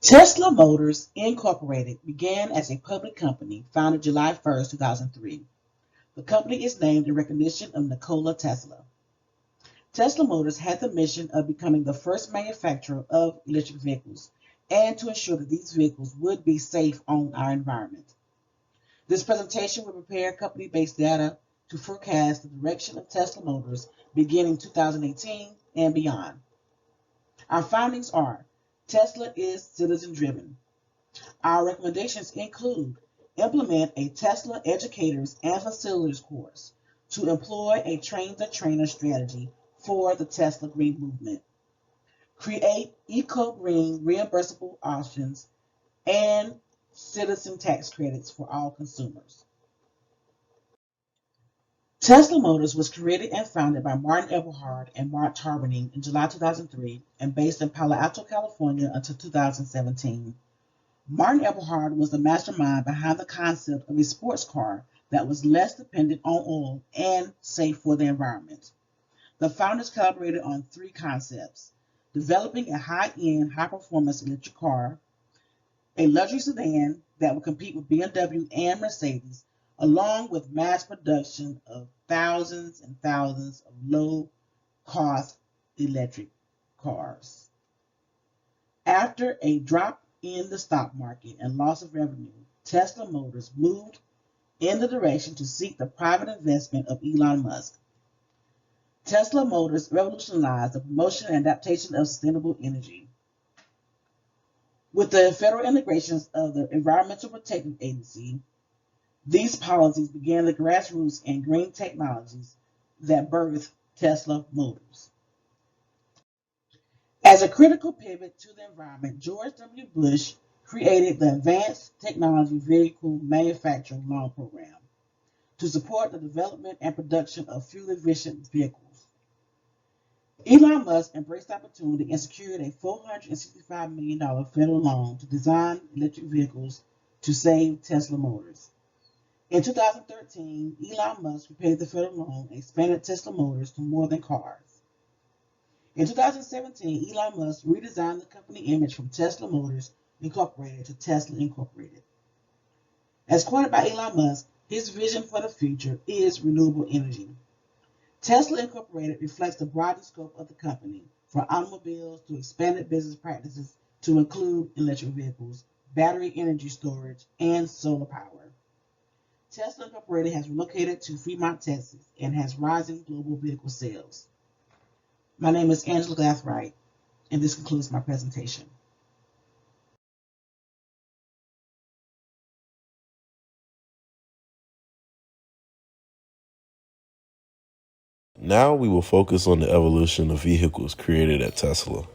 Tesla Motors Incorporated began as a public company founded July 1st, 2003. The company is named in recognition of Nikola Tesla. Tesla Motors had the mission of becoming the first manufacturer of electric vehicles and to ensure that these vehicles would be safe on our environment. This presentation will prepare company-based data to forecast the direction of Tesla Motors beginning 2018 and beyond. Our findings are Tesla is citizen-driven. Our recommendations include implement a Tesla educators and facilitators course to employ a train-the-trainer strategy for the Tesla Green movement, create eco-green reimbursable options, and citizen tax credits for all consumers. Tesla Motors was created and founded by Martin Eberhard and Mark Tarberning in July 2003 and based in Palo Alto, California until 2017. Martin Eberhard was the mastermind behind the concept of a sports car that was less dependent on oil and safe for the environment. The founders collaborated on three concepts: developing a high-end, high-performance electric car, a luxury sedan that would compete with BMW and Mercedes, along with mass production of thousands and thousands of low-cost electric cars. After a drop in the stock market and loss of revenue, Tesla Motors moved in the direction to seek the private investment of Elon Musk. Tesla Motors revolutionized the promotion and adaptation of sustainable energy. With the federal integrations of the Environmental Protection Agency, these policies began the grassroots and green technologies that birthed Tesla Motors. As a critical pivot to the environment, George W. Bush created the Advanced Technology Vehicle Manufacturing Loan Program to support the development and production of fuel-efficient vehicles. Elon Musk embraced the opportunity and secured a $465 million federal loan to design electric vehicles to save Tesla Motors. In 2013, Elon Musk repaid the federal loan and expanded Tesla Motors to more than cars. In 2017, Elon Musk redesigned the company image from Tesla Motors Incorporated to Tesla Incorporated. As quoted by Elon Musk, his vision for the future is renewable energy. Tesla Incorporated reflects the broader scope of the company, from automobiles to expanded business practices to include electric vehicles, battery energy storage, and solar power. Tesla Incorporated has relocated to Fremont, Texas, and has rising global vehicle sales. My name is Angela Gathright, and this concludes my presentation. Now we will focus on the evolution of vehicles created at Tesla.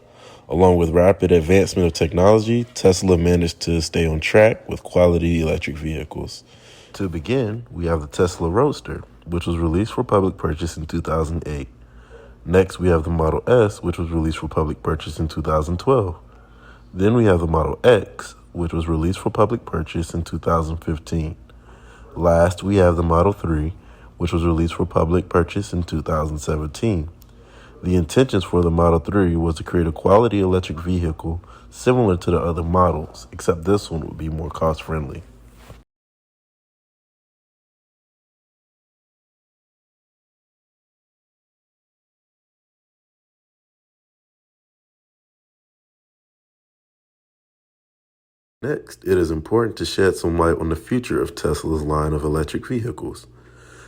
Along with rapid advancement of technology, Tesla managed to stay on track with quality electric vehicles. To begin, we have the Tesla Roadster, which was released for public purchase in 2008. Next, we have the Model S, which was released for public purchase in 2012. Then we have the Model X, which was released for public purchase in 2015. Last, we have the Model 3, which was released for public purchase in 2017. The intentions for the Model 3 was to create a quality electric vehicle similar to the other models, except this one would be more cost-friendly. Next, it is important to shed some light on the future of Tesla's line of electric vehicles.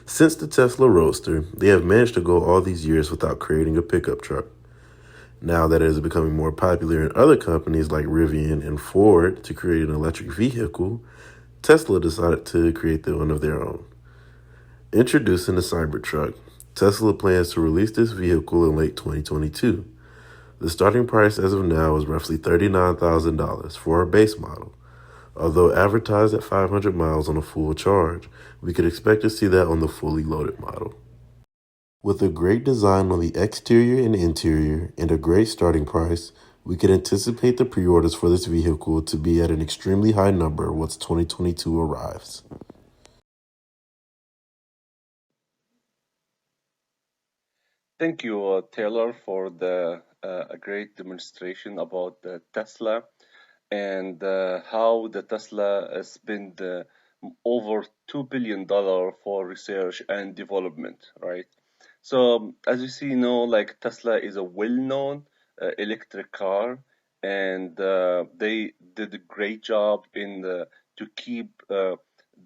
Since the Tesla Roadster, they have managed to go all these years without creating a pickup truck. Now that it is becoming more popular in other companies like Rivian and Ford to create an electric vehicle, Tesla decided to create one of their own. Introducing the Cybertruck, Tesla plans to release this vehicle in late 2022. The starting price as of now is roughly $39,000 for a base model. Although advertised at 500 miles on a full charge, we could expect to see that on the fully loaded model. With a great design on the exterior and interior and a great starting price, we could anticipate the pre-orders for this vehicle to be at an extremely high number once 2022 arrives. Thank you, Taylor, for the a great demonstration about the Tesla. and how the Tesla spent over $2 billion for research and development, right? So as you see, like Tesla is a well-known electric car, and they did a great job to keep the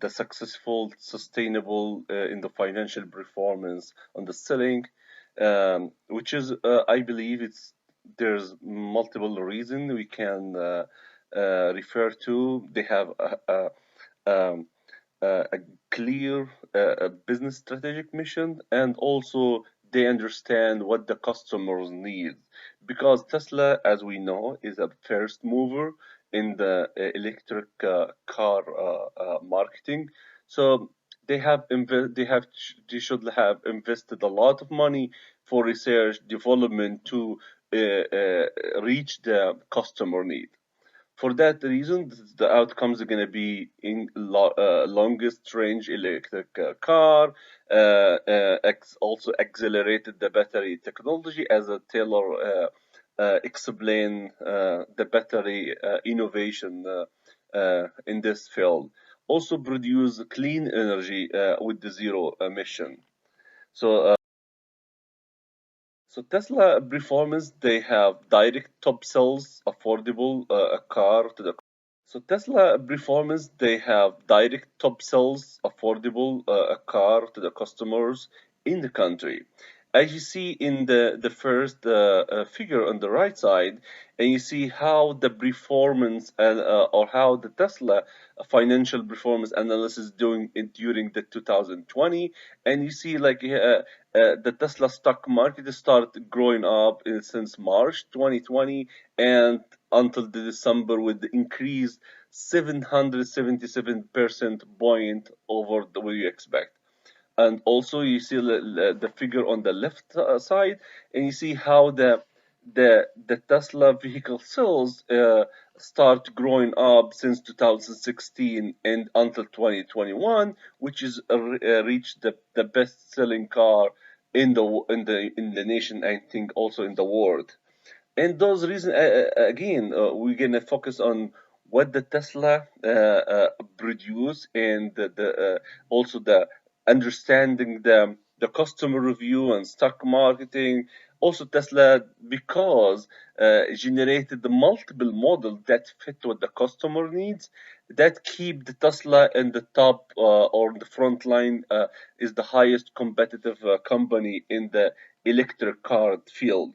successful, sustainable in the financial performance on the selling, which is I believe there's multiple reasons we can refer to. They have um, a clear business strategic mission, and also they understand what the customers need, because Tesla, as we know, is a first mover in the electric car marketing. So they should have invested a lot of money for research development to reach the customer need. For that reason, the outcomes are going to be in longest range electric car, also accelerated the battery technology, as Taylor explained the battery innovation in this field. Also produce clean energy with the zero emission. So so Tesla performance, they have direct top sales, affordable car to the. So Tesla performance, they have direct top sales, affordable car to the customers in the country. As you see in the first figure on the right side, and you see how the performance or how the Tesla financial performance analysis doing during the 2020, and you see like the Tesla stock market started growing up since March 2020 and until the December with the increase 777% point over the way you expect. And also you see the figure on the left side, and you see how the Tesla vehicle sales start growing up since 2016 and until 2021, which is reached the best selling car in the nation, I think also in the world. And those reasons, again, we're gonna focus on what the Tesla produce, and also the understanding the customer review and stock marketing. Also, Tesla, because generated the multiple models that fit what the customer needs, that keep the Tesla in the top or the front line, is the highest competitive company in the electric car field.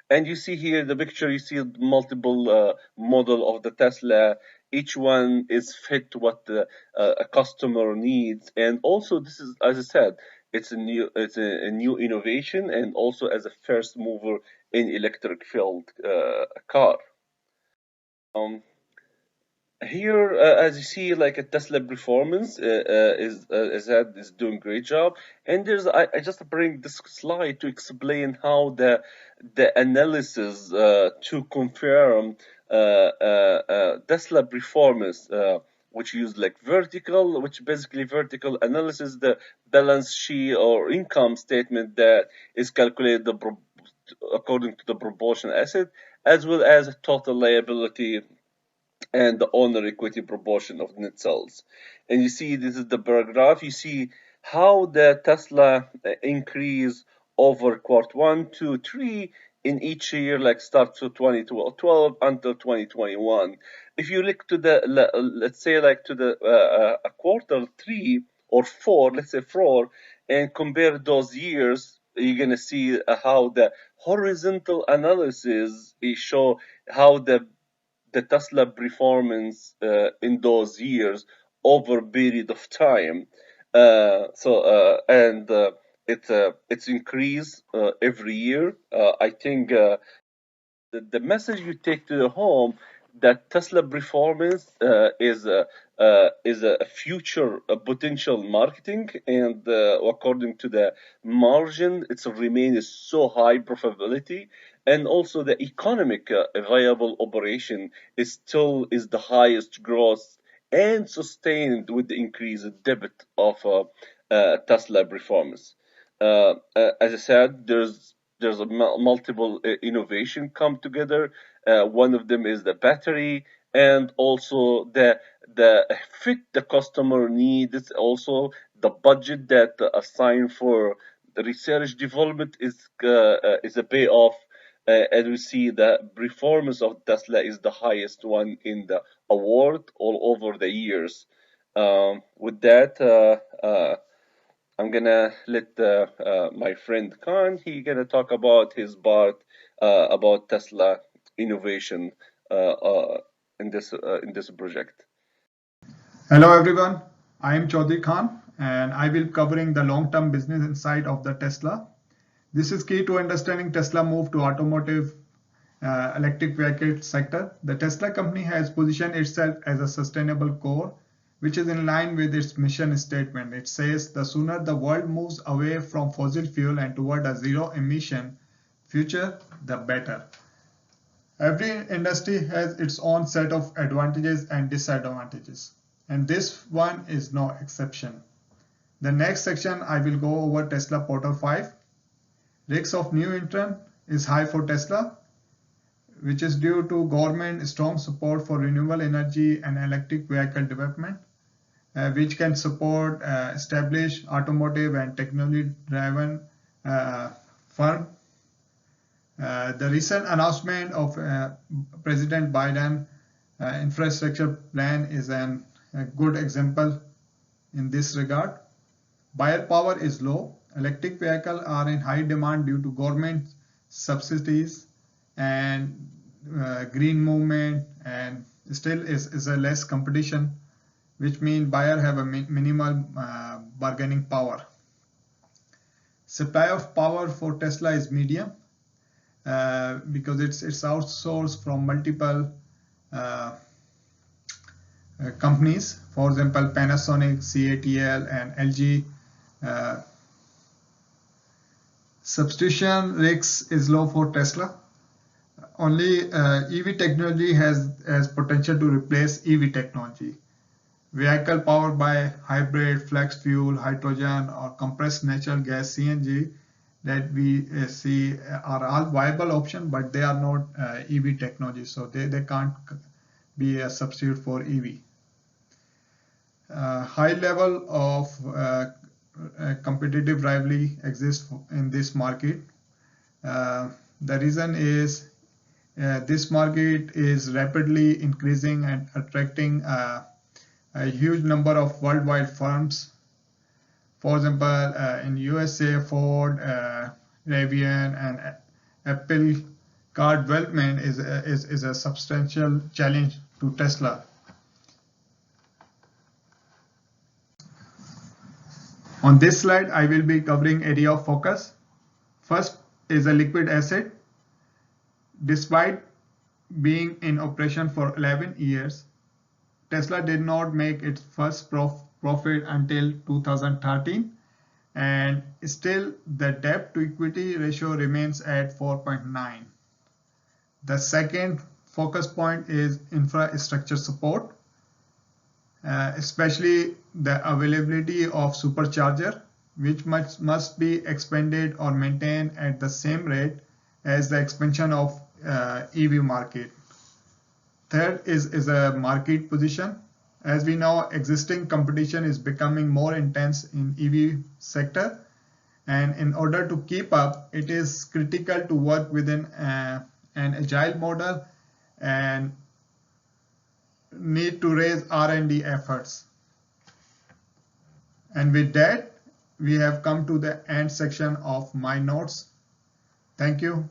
And you see here the picture, you see multiple model of the Tesla. Each one is fit to what a customer needs. And also this is, as I said, it's a new innovation, and also as a first mover in electric field car. Um, Here, as you see, like a Tesla performance is doing great job. And I just bring this slide to explain how the analysis to confirm Tesla performance, which use like which basically vertical analysis, the balance sheet or income statement that is calculated according to the proportion asset, as well as total liability and the owner equity proportion of net sales. And you see, this is the bar graph. You see how the Tesla increase over quarter one, two, three in each year, like start to 2012 until 2021. If you look to let's say like to the quarter three or four, let's say four, and compare those years, you're gonna see how the horizontal analysis is show how the Tesla performance in those years over a period of time. It's increased every year. I think the message you take to the home that Tesla performance is a future potential marketing, and according to the margin, it's remains so high profitability, and also the economic viable operation is the highest growth and sustained with the increased debit of Tesla performance. As I said, there's there's multiple innovation come together. One of them is the battery, and also the fit the customer needs. Also, the budget that assigned for the research development is a payoff. And we see the performance of Tesla is the highest one in the award all over the years. With that, I'm gonna let my friend Khan. He gonna talk about his part about Tesla innovation in this project. Hello everyone, I am Chaudhary Khan and I will be covering the long-term business insight of the Tesla. This is key to understanding Tesla move to automotive electric vehicle sector. The Tesla company has positioned itself as a sustainable core, which is in line with its mission statement. It says the sooner the world moves away from fossil fuel and toward a zero emission future, the better. Every industry has its own set of advantages and disadvantages, and this one is no exception. The next section I will go over Tesla Portal 5. Risks of new entrant is high for Tesla, which is due to government strong support for renewable energy and electric vehicle development, which can support established automotive and technology-driven firm. The recent announcement of President Biden infrastructure plan is a good example in this regard. Buyer power is low. Electric vehicles are in high demand due to government subsidies and green movement, and still is a less competition, which means buyers have a minimal bargaining power. Supply of power for Tesla is medium because it's outsourced from multiple companies. For example, Panasonic, CATL, and LG. Substitution risks is low for Tesla. Only EV technology has potential to replace EV technology. Vehicle powered by hybrid, flex fuel, hydrogen, or compressed natural gas (CNG) that we see are all viable options, but they are not EV technology, so they can't be a substitute for EV. High level of competitive rivalry exists in this market. The reason is this market is rapidly increasing and attracting a huge number of worldwide firms. For example, in USA, Ford, Rivian, and Apple car development is a substantial challenge to Tesla. On this slide, I will be covering area of focus. First is a liquid asset. Despite being in operation for 11 years, Tesla did not make its first profit until 2013, and still the debt to equity ratio remains at 4.9. The second focus point is infrastructure support, especially the availability of supercharger, which must be expanded or maintained at the same rate as the expansion of EV market. Third is a market position. As we know, existing competition is becoming more intense in EV sector, and in order to keep up, it is critical to work within an agile model and need to raise R&D efforts. And with that, we have come to the end section of my notes. Thank you.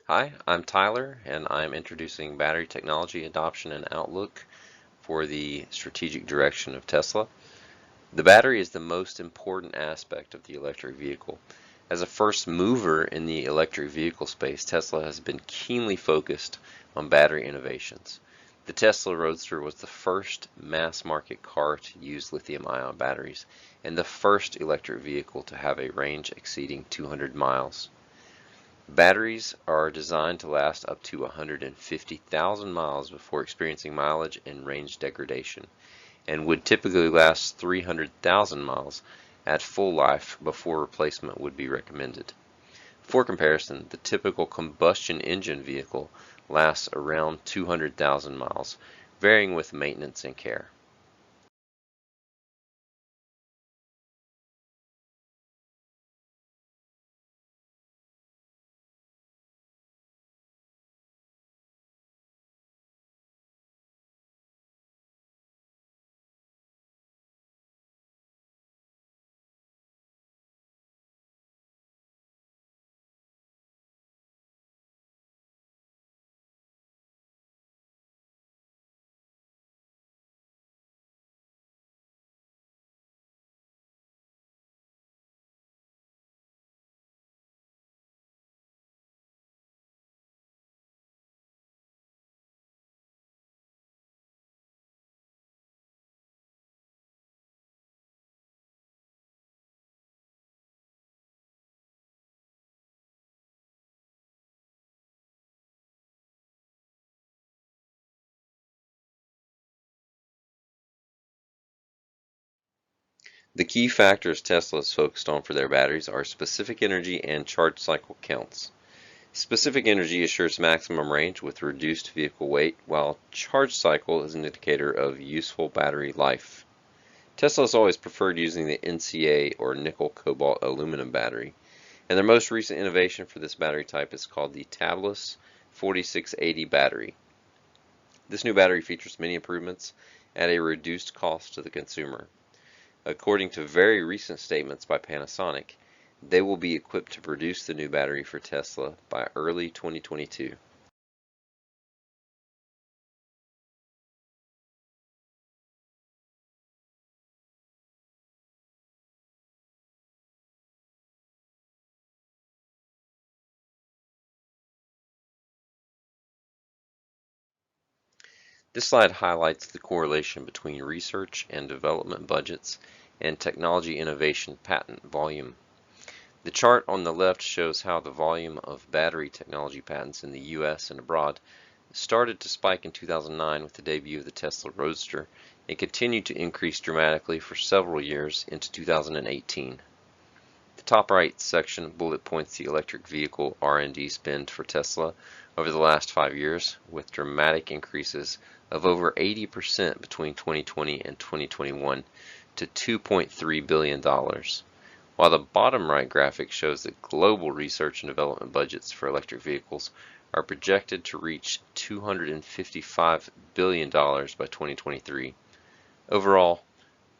Hi, I'm Tyler, and I'm introducing battery technology adoption and outlook for the strategic direction of Tesla. The battery is the most important aspect of the electric vehicle. As a first mover in the electric vehicle space, Tesla has been keenly focused on battery innovations. The Tesla Roadster was the first mass market car to use lithium-ion batteries and the first electric vehicle to have a range exceeding 200 miles. Batteries are designed to last up to 150,000 miles before experiencing mileage and range degradation, and would typically last 300,000 miles at full life before replacement would be recommended. For comparison, the typical combustion engine vehicle lasts around 200,000 miles, varying with maintenance and care. The key factors Tesla is focused on for their batteries are specific energy and charge cycle counts. Specific energy assures maximum range with reduced vehicle weight, while charge cycle is an indicator of useful battery life. Tesla has always preferred using the NCA or nickel cobalt aluminum battery, and their most recent innovation for this battery type is called the Tabless 4680 battery. This new battery features many improvements at a reduced cost to the consumer. According to very recent statements by Panasonic, they will be equipped to produce the new battery for Tesla by early 2022. This slide highlights the correlation between research and development budgets and technology innovation patent volume. The chart on the left shows how the volume of battery technology patents in the US and abroad started to spike in 2009 with the debut of the Tesla Roadster and continued to increase dramatically for several years into 2018. The top right section bullet points the electric vehicle R&D spend for Tesla over the last 5 years, with dramatic increases of over 80% between 2020 and 2021 to $2.3 billion. While the bottom right graphic shows that global research and development budgets for electric vehicles are projected to reach $255 billion by 2023. Overall,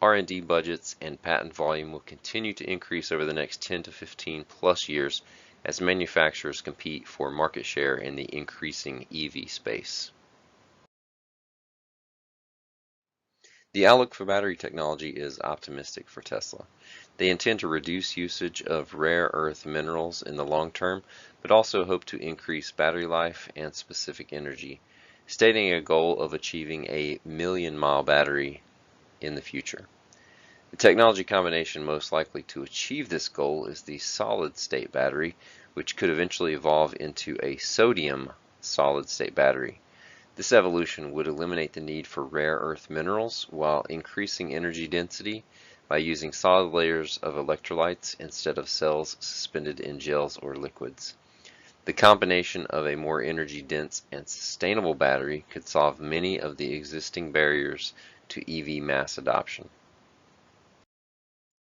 R&D budgets and patent volume will continue to increase over the next 10 to 15 plus years as manufacturers compete for market share in the increasing EV space. The outlook for battery technology is optimistic for Tesla. They intend to reduce usage of rare earth minerals in the long term, but also hope to increase battery life and specific energy, stating a goal of achieving a million-mile battery in the future. The technology combination most likely to achieve this goal is the solid-state battery, which could eventually evolve into a sodium solid-state battery. This evolution would eliminate the need for rare earth minerals while increasing energy density by using solid layers of electrolytes instead of cells suspended in gels or liquids. The combination of a more energy-dense and sustainable battery could solve many of the existing barriers to EV mass adoption.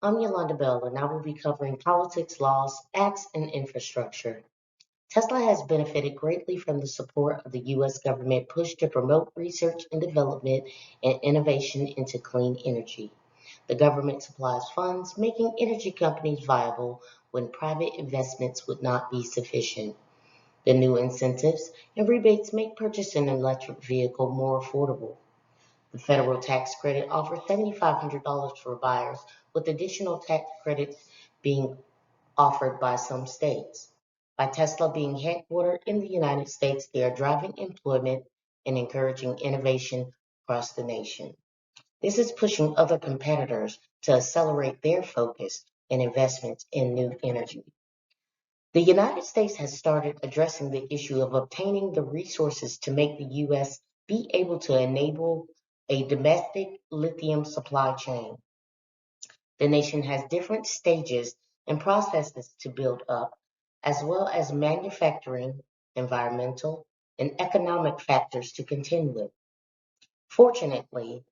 I'm Yolanda Bell, and I will be covering politics, laws, acts, and infrastructure. Tesla has benefited greatly from the support of the U.S. government push to promote research and development and innovation into clean energy. The government supplies funds, making energy companies viable when private investments would not be sufficient. The new incentives and rebates make purchasing an electric vehicle more affordable. The federal tax credit offers $7,500 for buyers, with additional tax credits being offered by some states. By Tesla being headquartered in the United States, they are driving employment and encouraging innovation across the nation. This is pushing other competitors to accelerate their focus and investments in new energy. The United States has started addressing the issue of obtaining the resources to make the U.S. be able to enable a domestic lithium supply chain. The nation has different stages and processes to build up, as well as manufacturing, environmental, and economic factors to contend with. Fortunately,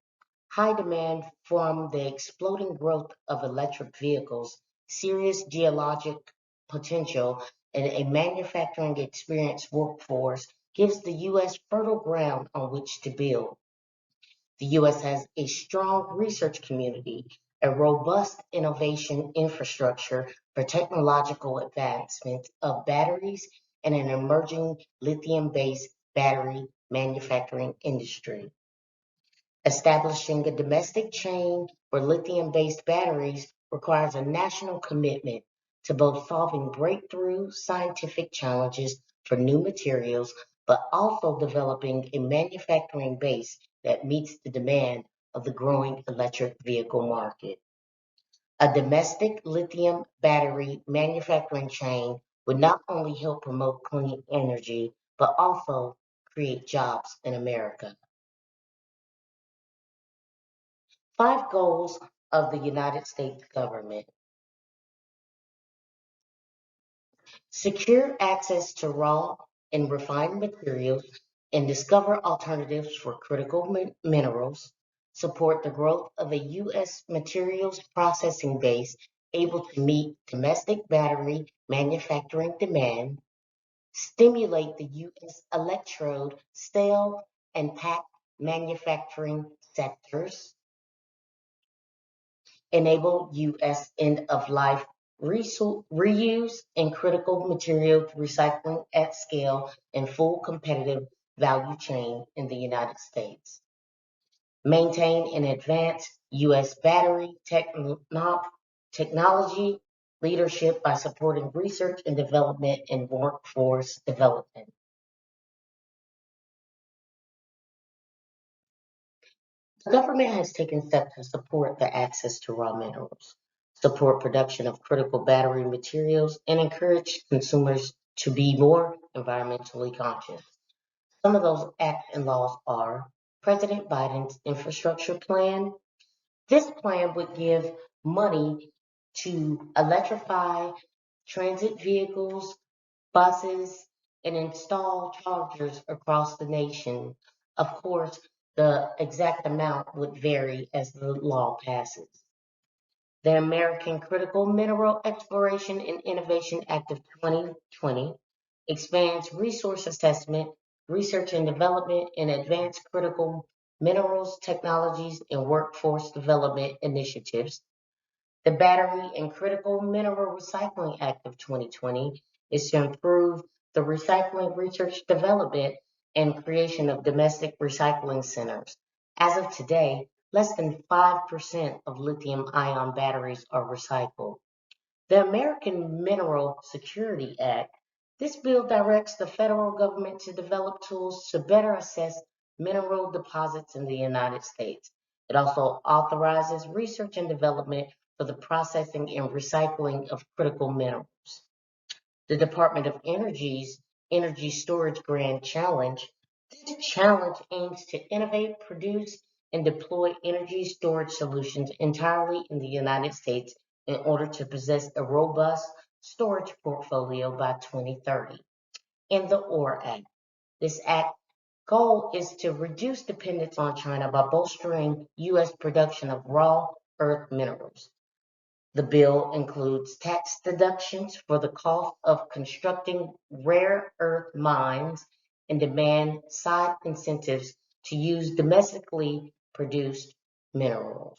high demand from the exploding growth of electric vehicles, serious geologic potential, and a manufacturing experienced workforce gives the U.S. fertile ground on which to build. The U.S. has a strong research community, a robust innovation infrastructure for technological advancement of batteries, and an emerging lithium-based battery manufacturing industry. Establishing a domestic chain for lithium-based batteries requires a national commitment to both solving breakthrough scientific challenges for new materials, but also developing a manufacturing base that meets the demand of the growing electric vehicle market. A domestic lithium battery manufacturing chain would not only help promote clean energy, but also create jobs in America. 5 goals of the United States government. Secure access to raw and refined materials and discover alternatives for critical minerals. Support the growth of a U.S. materials processing base able to meet domestic battery manufacturing demand. Stimulate the U.S. electrode, cell, and pack manufacturing sectors. Enable U.S. end-of-life reuse and critical material recycling at scale and full competitive value chain in the United States. Maintain and advance U.S. battery technology leadership by supporting research and development and workforce development. The government has taken steps to support the access to raw minerals, support production of critical battery materials, and encourage consumers to be more environmentally conscious. Some of those acts and laws are President Biden's infrastructure plan. This plan would give money to electrify transit vehicles, buses, and install chargers across the nation. Of course, the exact amount would vary as the law passes. The American Critical Mineral Exploration and Innovation Act of 2020 expands resource assessment, research and development, and advanced critical minerals, technologies, and workforce development initiatives. The Battery and Critical Mineral Recycling Act of 2020 is to improve the recycling research development and creation of domestic recycling centers. As of today, less than 5% of lithium-ion batteries are recycled. The American Mineral Security Act. This bill directs the federal government to develop tools to better assess mineral deposits in the United States. It also authorizes research and development for the processing and recycling of critical minerals. The Department of Energy's Energy Storage Grand Challenge. This challenge aims to innovate, produce, and deploy energy storage solutions entirely in the United States in order to possess a robust storage portfolio by 2030. And the ORE Act. This act goal is to reduce dependence on China by bolstering U.S. production of raw earth minerals. The bill includes tax deductions for the cost of constructing rare earth mines and demand side incentives to use domestically produced minerals.